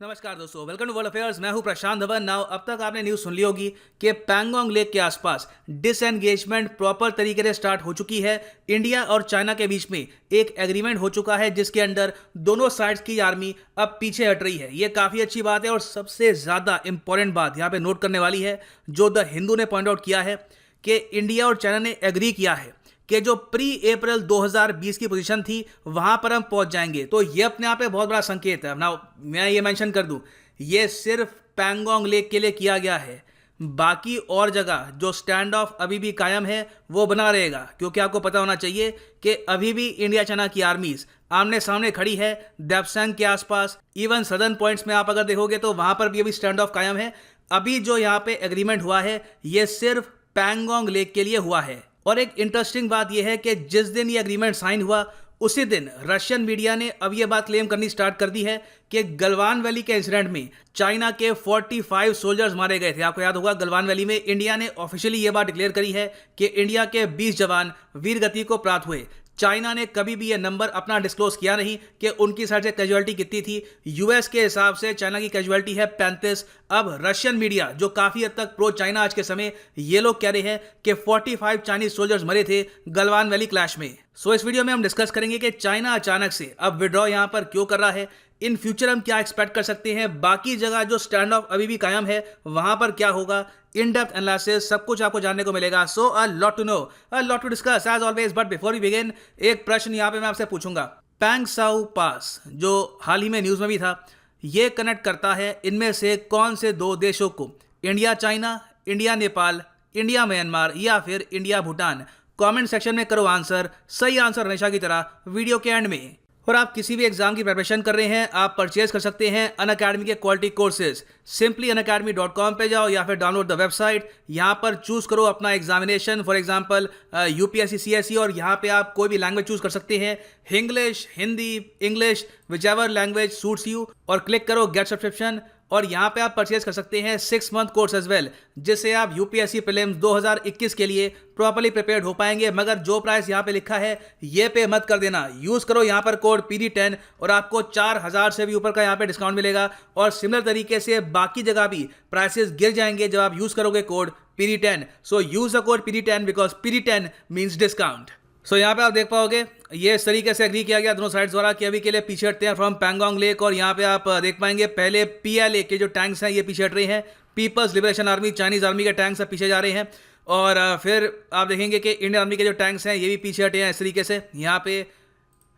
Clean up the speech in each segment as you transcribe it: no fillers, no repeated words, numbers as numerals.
नमस्कार दोस्तों, welcome to world affairs. मैं हूं प्रशांत धवन। नाउ अब तक आपने न्यूज़ सुन ली होगी कि पैंगोंग लेक के आसपास डिसएंगेजमेंट प्रॉपर तरीके से स्टार्ट हो चुकी है। इंडिया और चाइना के बीच में एक एग्रीमेंट हो चुका है जिसके अंदर दोनों साइड्स की आर्मी अब पीछे हट रही है। ये काफ़ी अच्छी बात है और सबसे ज़्यादा इंपॉर्टेंट बात यहाँ पे नोट करने वाली है जो द हिंदू ने पॉइंट आउट किया है कि इंडिया और चाइना ने एग्री किया है कि जो प्री अप्रैल 2020 की पोजीशन थी वहां पर हम पहुंच जाएंगे। तो ये अपने आप में बहुत बड़ा संकेत है। ना मैं ये मेंशन कर दूं, ये सिर्फ पैंगोंग लेक के लिए किया गया है। बाकी और जगह जो स्टैंड ऑफ अभी भी कायम है वो बना रहेगा, क्योंकि आपको पता होना चाहिए कि अभी भी इंडिया चाइना की आर्मीज आमने सामने खड़ी है देपसंग के आसपास। इवन सदर्न पॉइंट्स में आप अगर देखोगे तो वहां पर भी अभी स्टैंड ऑफ कायम है। अभी जो यहाँ पे एग्रीमेंट हुआ है ये सिर्फ पैंगोंग लेक के लिए हुआ है। और एक इंटरेस्टिंग बात यह है कि जिस दिन ये एग्रीमेंट साइन हुआ उसी दिन रशियन मीडिया ने अब यह बात क्लेम करनी स्टार्ट कर दी है कि गलवान वैली के इंसिडेंट में चाइना के 45 सोल्जर्स मारे गए थे। आपको याद होगा, गलवान वैली में इंडिया ने ऑफिशियली यह बात डिक्लेयर करी है कि इंडिया के 20 जवान वीरगति को प्राप्त हुए। चाइना ने कभी भी यह नंबर अपना डिस्क्लोज किया नहीं कि उनकी साइड से कैजुअलिटी कितनी थी। यूएस के हिसाब से चाइना की कैजुअलिटी है 35। अब रशियन मीडिया जो काफी हद तक प्रो चाइना आज के समय, ये लोग कह रहे हैं कि 45 चाइनीज सोल्जर्स मरे थे गलवान वैली क्लैश में। सो इस वीडियो में हम डिस्कस करेंगे कि चाइना अचानक से अब विड्रॉ यहां पर क्यों कर रहा है, इन फ्यूचर हम क्या एक्सपेक्ट कर सकते हैं, बाकी जगह जो स्टैंड ऑफ अभी भी कायम है वहां पर क्या होगा, इन डेप्थ एनालिसिस सब कुछ आपको जानने को मिलेगा। So a lot to know, a lot to discuss as always. But before we begin, एक प्रश्न यहां पे मैं आपसे पूछूंगा। पैंगसाउ पास जो हाल ही में न्यूज में भी था, ये कनेक्ट करता है इनमें से कौन से दो देशों को? India China, India Nepal, India Myanmar या फिर इंडिया भूटान? कमेंट सेक्शन में करो आंसर। सही आंसर हमेशा की तरह वीडियो के एंड में। और आप किसी भी एग्जाम की प्रिपरेशन कर रहे हैं, आप परचेज कर सकते हैं अनअकैडमी के क्वालिटी कोर्सेज। सिंपली अनअकैडमी.com पे जाओ या फिर डाउनलोड द वेबसाइट। यहाँ पर चूज करो अपना examination, for example UPSC CSE, और यहाँ पे आप कोई भी लैंग्वेज चूज कर सकते हैं, English, Hindi, English, which ever language suits you, और क्लिक करो गेट सब्सक्रिप्शन। और यहाँ पे आप परचेज कर सकते हैं 6 मंथ कोर्स एज वेल, जिससे आप यूपीएससी प्रीलिम्स 2021 के लिए प्रॉपर्ली प्रिपेयर्ड हो पाएंगे। मगर जो प्राइस यहाँ पे लिखा है ये पे मत कर देना। यूज करो यहाँ पर कोड PD10 और आपको 4000 से भी ऊपर का यहाँ पे डिस्काउंट मिलेगा। और सिमिलर तरीके से बाकी जगह भी प्राइसेस गिर जाएंगे जब आप यूज करोगे code PD10। So use the code PD10 because PD10 means discount. So यहाँ पे आप देख पाओगे ये इस तरीके से एग्री किया गया दोनों साइड्स द्वारा कि अभी के लिए पीछे हटते हैं फ्रॉम पैंगोंग लेक। और यहाँ पे आप देख पाएंगे पहले PLA के जो टैंक्स हैं ये पीछे हट रहे हैं। People's Liberation Army, Chinese army के टैंक्स पीछे जा रहे हैं। और फिर आप देखेंगे कि इंडियन आर्मी के जो टैंक्स हैं ये भी पीछे हटे हैं इस तरीके से। यहाँ पे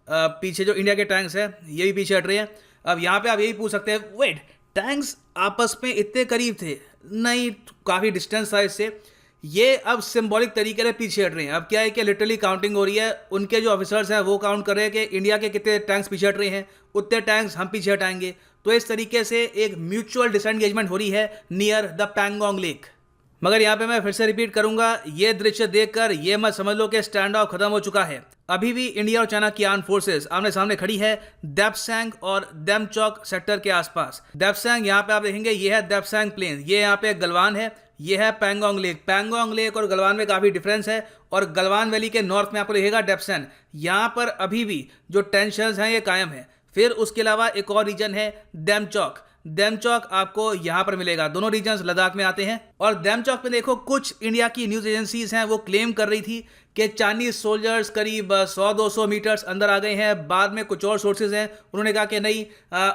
पीछे जो इंडिया के टैंक्स हैं ये भी पीछे हट रहे हैं। अब यहाँ पे आप यही पूछ सकते हैं, वेट, टैंक्स आपस में इतने करीब थे? नहीं, काफ़ी डिस्टेंस था इससे। ये अब सिंबॉलिक तरीके से पीछे हट रहे हैं। अब क्या है कि लिटरली काउंटिंग हो रही है। उनके जो ऑफिसर्स हैं वो काउंट कर रहे हैं कि इंडिया के कितने टैंक्स पीछे हट रहे हैं, उतने टैंक्स हम पीछे हटाएंगे। तो इस तरीके से एक म्यूचुअल डिसएंगेजमेंट हो रही है नियर द पैंगोंग लेक। मगर यहाँ पे मैं फिर से रिपीट करूंगा, ये दृश्य देखकर ये मत समझ लो कि स्टैंड ऑफ खत्म हो चुका है। अभी भी इंडिया और चाइना की आर्म फोर्सेस आमने सामने खड़ी है देपसंग और देमचौक सेक्टर के आसपास। देपसंग यहाँ पे आप देखेंगे ये है देपसंग प्लेन, ये यहाँ पे गलवान है, ये है पैंगोंग लेक। पैंगोंग लेक और गलवान में काफ़ी डिफरेंस है। और गलवान वैली के नॉर्थ में आपको दिखेगा डेप्सन। यहाँ पर अभी भी जो टेंशंस हैं ये कायम है। फिर उसके अलावा एक और रीजन है देमचौक। देमचौक आपको यहाँ पर मिलेगा। दोनों रीजन्स लद्दाख में आते हैं। और देमचौक में देखो, कुछ इंडिया की न्यूज एजेंसीज हैं वो क्लेम कर रही थी कि चाइनीज सोल्जर्स करीब 100-200 मीटर्स अंदर आ गए हैं। बाद में कुछ और सोर्सेज हैं उन्होंने कहा कि नहीं,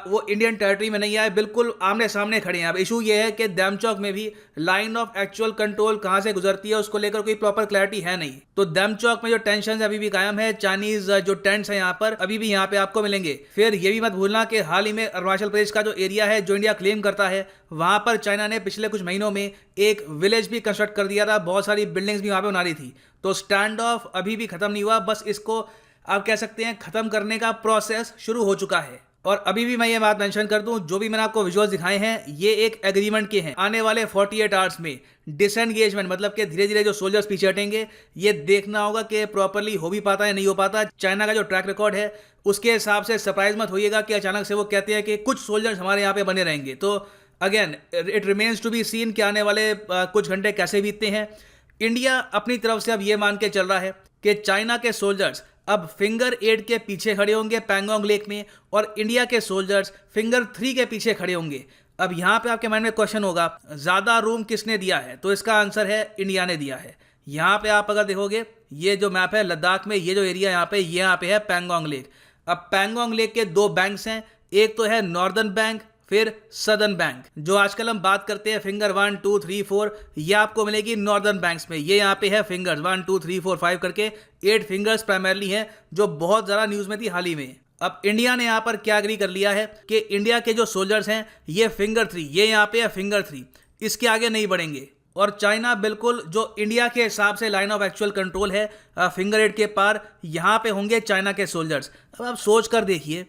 वो इंडियन टेरिटरी में नहीं आए, बिल्कुल आमने सामने खड़े हैं। अब इशू ये है कि देमचौक में भी लाइन ऑफ एक्चुअल कंट्रोल कहाँ से गुजरती है उसको लेकर कोई प्रॉपर क्लैरिटी है नहीं। तो देमचौक में जो टेंशन अभी भी कायम है। चाइनीज जो टेंट्स हैं यहाँ पर अभी भी यहाँ पे आपको मिलेंगे। फिर ये भी मत भूलना कि हाल ही में अरुणाचल प्रदेश का जो एरिया है जो इंडिया क्लेम करता है, वहां पर चाइना ने पिछले कुछ महीनों में एक विलेज भी कंस्ट्रक्ट कर दिया था। बहुत सारी बिल्डिंग्स भी वहां पे बना रही थी। तो स्टैंड ऑफ अभी भी खत्म नहीं हुआ, बस इसको आप कह सकते हैं खत्म करने का प्रोसेस शुरू हो चुका है। और अभी भी मैं ये बात मेंशन कर दूं, जो भी मैंने आपको विजुअल्स दिखाए हैं ये एक एग्रीमेंट के हैं। आने वाले 48 आवर्स में डिसएंगेजमेंट, मतलब कि धीरे धीरे जो सोल्जर्स पीछे हटेंगे, ये देखना होगा कि प्रॉपरली हो भी पाता है नहीं हो पाता। चाइना का जो ट्रैक रिकॉर्ड है उसके हिसाब से सरप्राइज मत होइएगा कि अचानक से वो कहते हैं कि कुछ सोल्जर्स हमारे यहाँ पे बने रहेंगे। तो again it remains to be seen कि आने वाले कुछ घंटे कैसे बीतते हैं। इंडिया अपनी तरफ से अब ये मान के चल रहा है कि चाइना के सोल्जर्स अब फिंगर 8 के पीछे खड़े होंगे पैंगोंग लेक में, और इंडिया के सोल्जर्स फिंगर 3 के पीछे खड़े होंगे। अब यहाँ पे आपके माइंड में क्वेश्चन होगा, ज़्यादा रूम किसने दिया है? तो इसका आंसर है इंडिया ने दिया है। यहाँ पे आप अगर देखोगे, ये जो मैप है लद्दाख में, ये जो एरिया यहाँ पे है पैंगोंग लेक। अब पैंगोंग लेक के दो बैंक्स हैं, एक तो है नॉर्दर्न बैंक, फिर सदर्न बैंक। जो आजकल हम बात करते हैं फिंगर 1 2 3 4, ये आपको मिलेगी नॉर्दर्न बैंक्स में। ये यहाँ पे है फिंगर्स 1 2 3 4 5 करके 8 फिंगर्स प्राइमरली हैं, जो बहुत ज़्यादा न्यूज़ में थी हाल ही में। अब इंडिया ने यहाँ पर क्या एग्री कर लिया है कि इंडिया के जो सोल्जर्स हैं ये फिंगर 3, ये यहाँ पे है फिंगर 3, इसके आगे नहीं बढ़ेंगे। और चाइना बिल्कुल जो इंडिया के हिसाब से लाइन ऑफ एक्चुअल कंट्रोल है फिंगर 8 के पार, यहाँ पे होंगे चाइना के सोल्जर्स। अब आप सोच कर देखिए,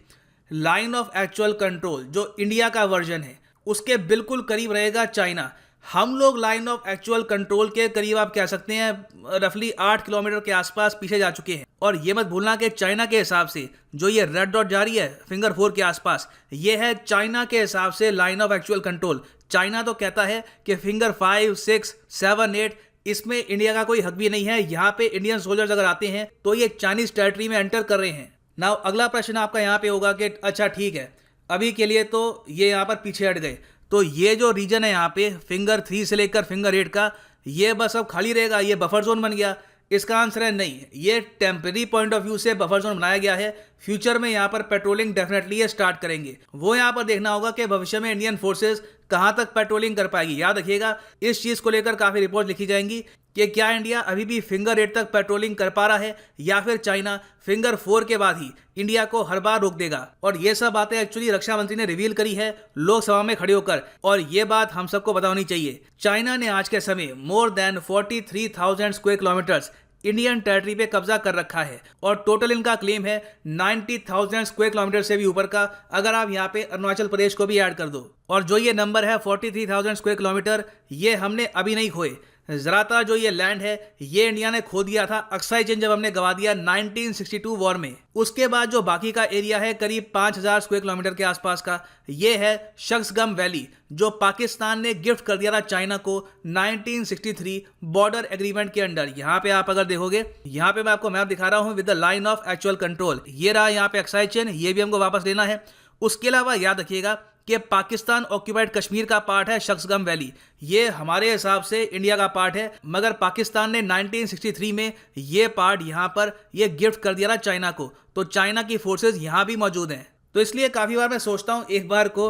लाइन ऑफ एक्चुअल कंट्रोल जो इंडिया का वर्जन है उसके बिल्कुल करीब रहेगा चाइना। हम लोग लाइन ऑफ एक्चुअल कंट्रोल के करीब आप कह सकते हैं रफली 8 किलोमीटर के आसपास पीछे जा चुके हैं। और ये मत भूलना कि चाइना के हिसाब से जो ये रेड डॉट जा रही है फिंगर 4 के आसपास, ये है चाइना के हिसाब से line of actual control. China तो कहता है कि फिंगर 5 6 7 8 इसमें इंडिया का कोई हक भी नहीं है। यहाँ पे इंडियन सोल्जर्स अगर आते हैं तो ये चाइनीज टेरिटरी में एंटर कर रहे हैं। नाउ अगला प्रश्न आपका यहाँ पे होगा कि अच्छा ठीक है, अभी के लिए तो ये यहाँ पर पीछे हट गए, तो ये जो रीजन है यहाँ पे फिंगर 3 से लेकर फिंगर 8 का, ये बस अब खाली रहेगा, ये बफर जोन बन गया? इसका आंसर है नहीं, ये टेम्परेरी पॉइंट ऑफ व्यू से बफर जोन बनाया गया है। फ्यूचर में यहाँ पर पेट्रोलिंग डेफिनेटली ये स्टार्ट करेंगे। वो यहाँ पर देखना होगा कि भविष्य में इंडियन फोर्सेस कहाँ तक पेट्रोलिंग कर पाएगी। याद रखिएगा, इस चीज़ को लेकर काफ़ी रिपोर्ट लिखी जाएंगी कि क्या इंडिया अभी भी फिंगर 8 तक पेट्रोलिंग कर पा रहा है, या फिर चाइना फिंगर 4 के बाद ही इंडिया को हर बार रोक देगा। और ये सब बातें एक्चुअली रक्षा मंत्री ने रिवील करी है लोकसभा में खड़े होकर, और ये बात हम सबको पता होनी चाहिए। चाइना ने आज के समय more than 43,000 square kilometres Indian territory पे कब्जा कर रखा है, और टोटल इनका क्लेम है 90,000 स्क्वायर किलोमीटर से भी ऊपर का, अगर आप यहाँ पे अरुणाचल प्रदेश को भी ऐड कर दो। और जो ये नंबर है 43,000 स्क्वायर किलोमीटर, ये हमने अभी नहीं खोए। ज़्यादातर जो ये लैंड है ये इंडिया ने खो दिया था अक्साई चिन जब हमने गवा दिया 1962 वॉर में। उसके बाद जो बाकी का एरिया है करीब 5,000 स्क्वायर किलोमीटर के आसपास का, ये है शक्सगम वैली, जो पाकिस्तान ने गिफ्ट कर दिया था चाइना को 1963 बॉर्डर एग्रीमेंट के अंडर। यहाँ पे आप अगर देखोगे, यहाँ पे मैं आपको मैप दिखा रहा हूँ with the line of actual control. ये रहा यहाँ पे अक्साई चिन, ये भी हमको वापस लेना है। उसके अलावा याद रखिएगा कि पाकिस्तान ऑक्यूपाइड कश्मीर का पार्ट है शक्सगम वैली, ये हमारे हिसाब से इंडिया का पार्ट है, मगर पाकिस्तान ने 1963 में ये पार्ट यहाँ पर ये गिफ्ट कर दिया था चाइना को। तो चाइना की फोर्सेस यहाँ भी मौजूद हैं। तो इसलिए काफ़ी बार मैं सोचता हूँ एक बार को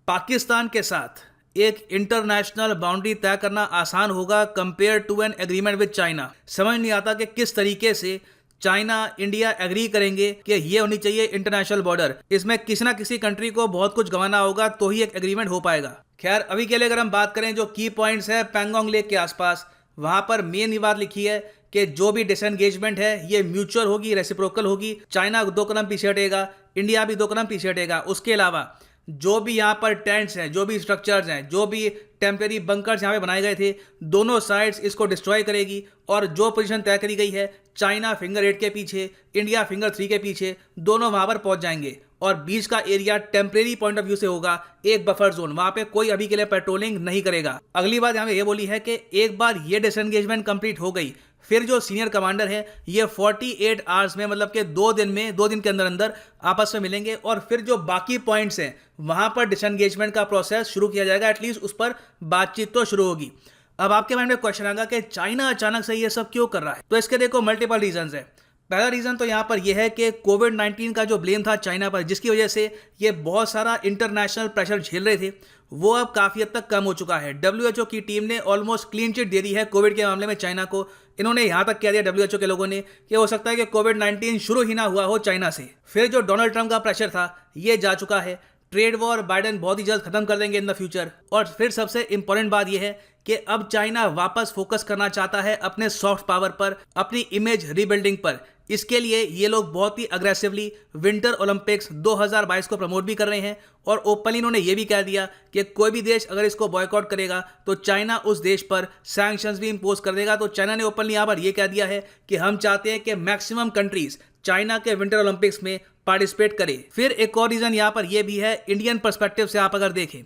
पाकिस्तान के साथ एक इंटरनेशनल बाउंड्री तय करना आसान होगा compare to an agreement with China. समझ नहीं आता कि किस तरीके से चाइना इंडिया एग्री करेंगे कि ये होनी चाहिए इंटरनेशनल बॉर्डर। इसमें किसी ना किसी कंट्री को बहुत कुछ गंवाना होगा तो ही एक एग्रीमेंट हो पाएगा। खैर अभी के लिए अगर हम बात करें जो की पॉइंट्स है पैंगोंग लेक के आसपास, वहां पर मेन ये बात लिखी है कि जो भी डिसएंगेजमेंट है ये म्यूचुअल होगी, रेसिप्रोकल होगी। चाइना 2 कदम पीछे हटेगा, इंडिया भी 2 कदम पीछे हटेगा। उसके अलावा जो भी यहाँ पर टेंट्स हैं, जो भी स्ट्रक्चर्स हैं, जो भी टेम्परेरी बंकर्स यहाँ पे बनाए गए थे, दोनों साइड्स इसको डिस्ट्रॉय करेगी। और जो पोजीशन तय करी गई है, चाइना फिंगर 8 के पीछे, इंडिया फिंगर 3 के पीछे, दोनों वहाँ पर पहुँच जाएंगे। और बीच का area temporary point of view से होगा एक बफर जोन, वहाँ पे कोई अभी के लिए पेट्रोलिंग नहीं करेगा। अगली बात यहाँ पे ये बोली है कि एक बार ये डिसएंगेजमेंट कंप्लीट हो गई, फिर जो सीनियर कमांडर है ये 48 आवर्स में, मतलब कि 2 दिन के अंदर अंदर आपस में मिलेंगे, और फिर जो बाकी पॉइंट्स हैं वहां पर डिसएंगेजमेंट का प्रोसेस शुरू किया जाएगा। एटलीस्ट उस पर बातचीत तो शुरू होगी। अब आपके माइंड में क्वेश्चन आएगा कि चाइना अचानक से ये सब क्यों कर रहा है? तो इसके देखो मल्टीपल रीजंस है। पहला रीज़न तो यहाँ पर यह है कि कोविड-19 का जो ब्लेम था चाइना पर, जिसकी वजह से ये बहुत सारा इंटरनेशनल प्रेशर झेल रहे थे, वो अब काफ़ी हद तक कम हो चुका है। WHO की टीम ने ऑलमोस्ट क्लीन चिट दे दी है कोविड के मामले में चाइना को। इन्होंने यहाँ तक कह दिया WHO के लोगों ने कि हो सकता है कि कोविड-19 शुरू ही ना हुआ हो चाइना से। फिर जो डोनाल्ड ट्रंप का प्रेशर था ये जा चुका है। ट्रेड वॉर बाइडेन बहुत ही जल्द खत्म कर देंगे इन द फ्यूचर। और फिर सबसे इंपॉर्टेंट बात यह है कि अब चाइना वापस फोकस करना चाहता है अपने सॉफ्ट पावर पर, अपनी इमेज रीबिल्डिंग पर। इसके लिए ये लोग बहुत ही अग्रेसिवली विंटर ओलंपिक्स 2022 को प्रमोट भी कर रहे हैं। और ओपनली इन्होंने ये भी कह दिया कि कोई भी देश अगर इसको बॉयकॉट करेगा तो चाइना उस देश पर सैंक्शंस भी इंपोज कर देगा। तो चाइना ने ओपनली यहाँ पर यह कह दिया है कि हम चाहते हैं कि मैक्सिमम कंट्रीज चाइना के विंटर ओलंपिक्स में पार्टिसिपेट करें। फिर एक और रीजन यहाँ पर यह भी है, इंडियन पर्सपेक्टिव से आप अगर देखें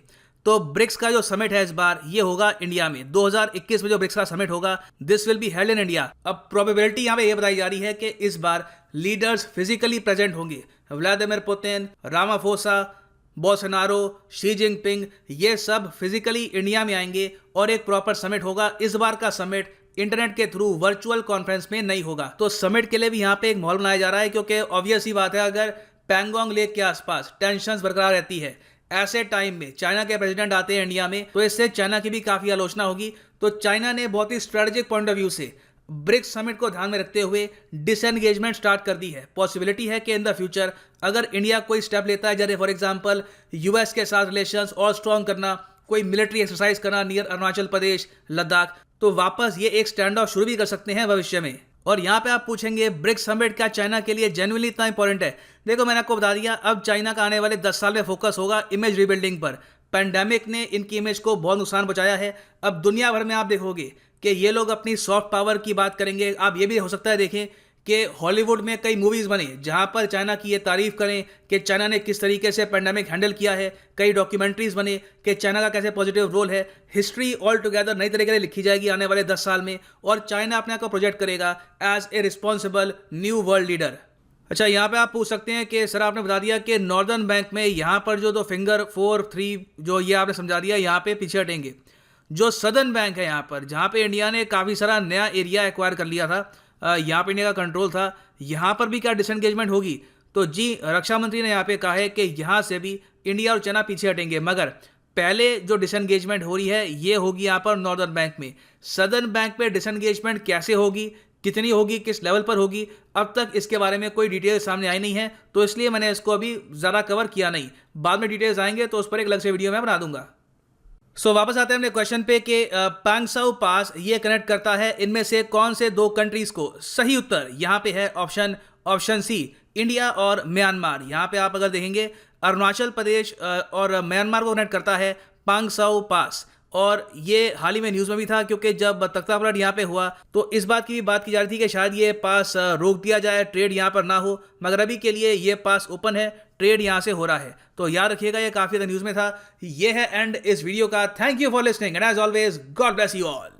तो ब्रिक्स का जो समिट है इस बार ये होगा इंडिया में 2021 में जो ब्रिक्स का समिट होगा this will be held in India. अब प्रोबेबिलिटी यहाँ पे ये बताई जा रही है कि इस बार लीडर्स फिजिकली प्रेजेंट होंगे। Vladimir Putin, Ramaphosa, Bolsonaro, Xi Jinping ये सब फिजिकली इंडिया में आएंगे और एक प्रॉपर समिट होगा। इस बार का समिट इंटरनेट के थ्रू वर्चुअल कॉन्फ्रेंस में नहीं होगा। तो समिट के लिए भी यहाँ पे एक माहौल बनाया जा रहा है क्योंकि ऑब्वियस ही बात है अगर पैंगोंग लेक के आसपास टेंशंस बरकरार रहती है, ऐसे टाइम में चाइना के प्रेसिडेंट आते हैं इंडिया में, तो इससे चाइना की भी काफी आलोचना होगी। तो चाइना ने बहुत ही स्ट्रेटेजिक पॉइंट ऑफ व्यू से ब्रिक्स समिट को ध्यान में रखते हुए डिसएंगेजमेंट स्टार्ट कर दी है। पॉसिबिलिटी है कि इन द फ्यूचर अगर इंडिया कोई स्टेप लेता है, जैसे फॉर एग्जांपल यूएस के साथ रिलेशंस और स्ट्रॉन्ग करना, कोई मिलिट्री एक्सरसाइज करना नियर अरुणाचल प्रदेश, लद्दाख, तो वापस ये एक स्टैंड ऑफ शुरू भी कर सकते हैं भविष्य में। और यहाँ पे आप पूछेंगे ब्रिक्स समिट क्या चाइना के लिए जेन्युइनली इतना इंपॉर्टेंट है? देखो मैंने आपको बता दिया, अब चाइना का आने वाले 10 साल में फोकस होगा इमेज रिबिल्डिंग पर। पैंडेमिक ने इनकी इमेज को बहुत नुकसान पहुंचाया है। अब दुनिया भर में आप देखोगे कि ये लोग अपनी सॉफ्ट पावर की बात करेंगे। आप ये भी हो सकता है देखें कि हॉलीवुड में कई मूवीज़ बने जहां पर चाइना की ये तारीफ करें कि चाइना ने किस तरीके से पैंडेमिक हैंडल किया है। कई डॉक्यूमेंट्रीज बने कि चाइना का कैसे पॉजिटिव रोल है। हिस्ट्री ऑल टुगेदर नई तरीके से लिखी जाएगी आने वाले 10 साल में और चाइना अपने आप को प्रोजेक्ट करेगा as a responsible new world leader. अच्छा, यहाँ पे आप पूछ सकते हैं कि सर आपने बता दिया कि नॉर्दर्न बैंक में यहाँ पर जो 2 फिंगर 4 3 जो ये आपने समझा दिया, यहाँ पे पीछे हटेंगे। जो सदर्न बैंक है यहाँ पर, जहाँ पे इंडिया ने काफ़ी सारा नया एरिया एक्वायर कर लिया था, यहाँ पे इंडिया का कंट्रोल था, यहाँ पर भी क्या डिसएंगेजमेंट होगी? तो जी रक्षा मंत्री ने यहाँ पे कहा है कि यहाँ से भी इंडिया और चाइना पीछे हटेंगे, मगर पहले जो डिसएंगेजमेंट हो रही है ये होगी यहाँ पर नॉर्दर्न बैंक में। सदर्न बैंक पे डिसएंगेजमेंट कैसे होगी, कितनी होगी, किस लेवल पर होगी, अब तक इसके बारे में कोई डिटेल सामने आई नहीं है, तो इसलिए मैंने इसको अभी ज़्यादा कवर किया नहीं। बाद में डिटेल्स आएंगे तो उस पर एक अलग से वीडियो मैं बना दूंगा। सो वापस आते हैं अपने क्वेश्चन पे कि पांगसाउ पास ये कनेक्ट करता है इनमें से कौन से 2 कंट्रीज को? सही उत्तर यहाँ पे है ऑप्शन सी, इंडिया और म्यांमार। यहाँ पे आप अगर देखेंगे अरुणाचल प्रदेश और म्यांमार को कनेक्ट करता है पांगसाउ पास। और ये हाल ही में न्यूज़ में भी था क्योंकि जब तख्तापलट यहाँ पे हुआ तो इस बात की भी बात की जा रही थी कि शायद ये पास रोक दिया जाए, ट्रेड यहाँ पर ना हो, मगर अभी के लिए ये पास ओपन है, ट्रेड यहाँ से हो रहा है। तो याद रखिएगा, ये काफ़ी ज़्यादा न्यूज़ में था। ये है एंड इस वीडियो का। Thank you for listening and as always God bless you all.